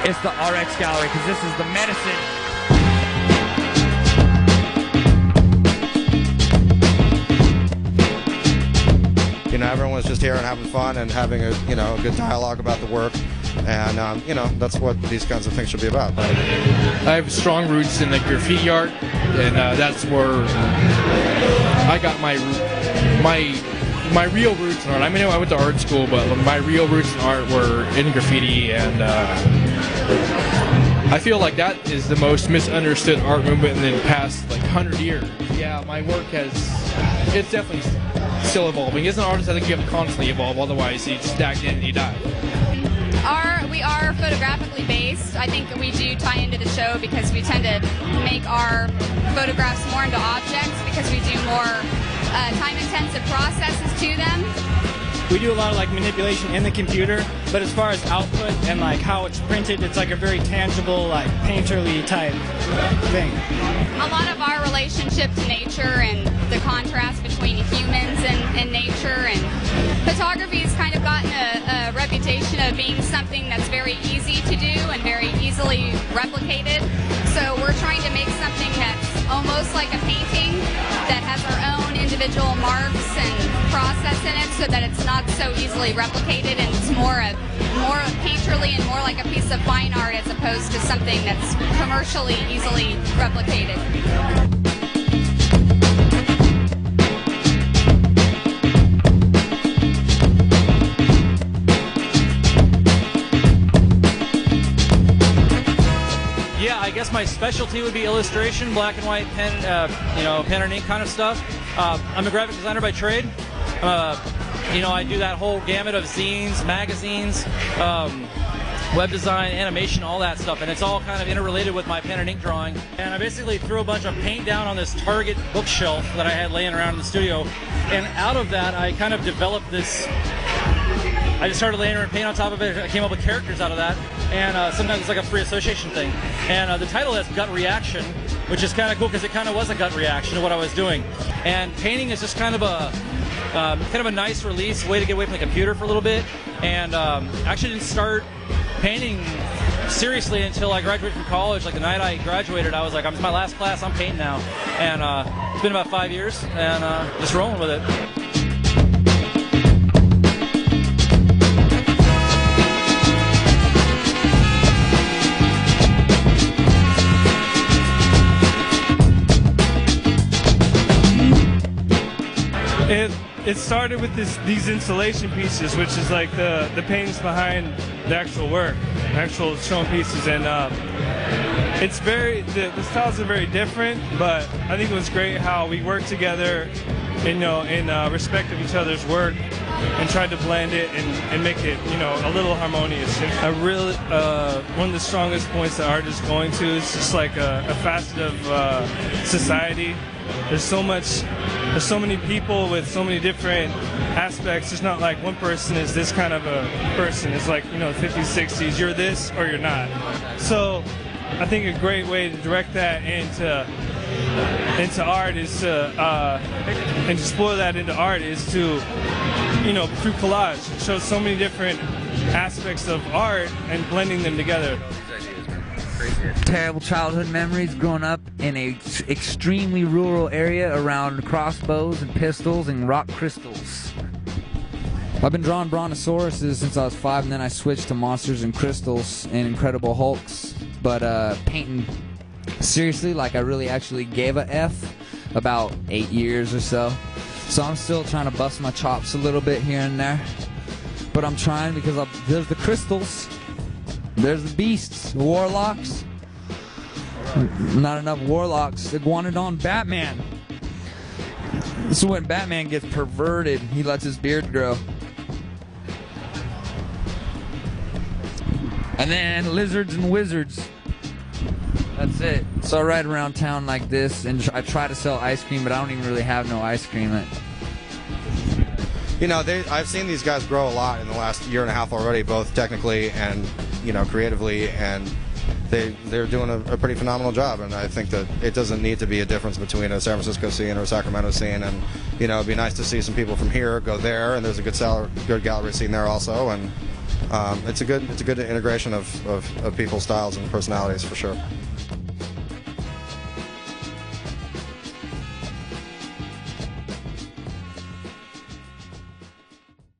it's the RX Gallery, because this is the medicine. You know, everyone was just here and having fun and having a, you know, a good dialogue about the work. And, you know, that's what these kinds of things should be about. I have strong roots in the graffiti art, and that's where I got my real roots in art. I mean, I went to art school, but my real roots in art were in graffiti, and I feel like that is the most misunderstood art movement in the past, like, 100 years. Yeah, my work it's definitely still evolving. As an artist, I think you have to constantly evolve, otherwise you stagnate and you die. We are photographically based. I think we do tie into the show because we tend to make our photographs more into objects because we do more time-intensive processes to them. We do a lot of like manipulation in the computer, but as far as output and like how it's printed, it's like a very tangible, like painterly type thing. A lot of our relationship to nature and the contrast between humans and nature, and photography has kind of gotten a reputation of being something that's very easy to do and very easily replicated. So we're trying to make something that's almost like a painting that has our own individual marks and process in it, so that it's not so easily replicated, and it's more painterly and more like a piece of fine art as opposed to something that's commercially easily replicated. Yeah, I guess my specialty would be illustration, black and white, pen, pen and ink kind of stuff. I'm a graphic designer by trade. I do that whole gamut of zines, magazines, web design, animation, all that stuff, and it's all kind of interrelated with my pen and ink drawing. And I basically threw a bunch of paint down on this Target bookshelf that I had laying around in the studio, and out of that I kind of developed this. I just started laying paint on top of it. I came up with characters out of that, and sometimes it's like a free association thing. And the title is Gut Reaction, which is kind of cool because it kind of was a gut reaction to what I was doing. And painting is just kind of a nice release, way to get away from the computer for a little bit. And actually didn't start painting seriously until I graduated from college. Like the night I graduated, I was like, it's my last class, I'm painting now. And it's been about 5 years, and just rolling with it. It started with these installation pieces, which is like the paintings behind the actual work, the actual shown pieces, and it's the styles are very different, but I think it was great how we worked together, in respect of each other's work, and tried to blend it and make it, a little harmonious. I really, one of the strongest points that art is going to is just like a facet of society. There's so many people with so many different aspects. It's not like one person is this kind of a person. It's like, 50s, 60s, you're this or you're not. So I think a great way to direct that into art is to, and to spoil that into art is to, through collage, show so many different aspects of art and blending them together. Terrible childhood memories growing up in a extremely rural area around crossbows and pistols and rock crystals. I've been drawing brontosauruses since I was 5, and then I switched to monsters and crystals and Incredible Hulks. But painting seriously, like I really actually gave a F, about 8 years or so. So I'm still trying to bust my chops a little bit here and there. But I'm trying because there's the crystals. There's the beasts, the warlocks. Not enough warlocks. Iguanodon Batman. This is when Batman gets perverted. He lets his beard grow. And then lizards and wizards. That's it. So I ride around town like this, and I try to sell ice cream, but I don't even really have no ice cream. I've seen these guys grow a lot in the last year and a half already, both technically and creatively, and they're doing a pretty phenomenal job, and I think that it doesn't need to be a difference between a San Francisco scene or a Sacramento scene. And it'd be nice to see some people from here go there, and there's a good gallery scene there also, and it's a good integration of people's styles and personalities for sure.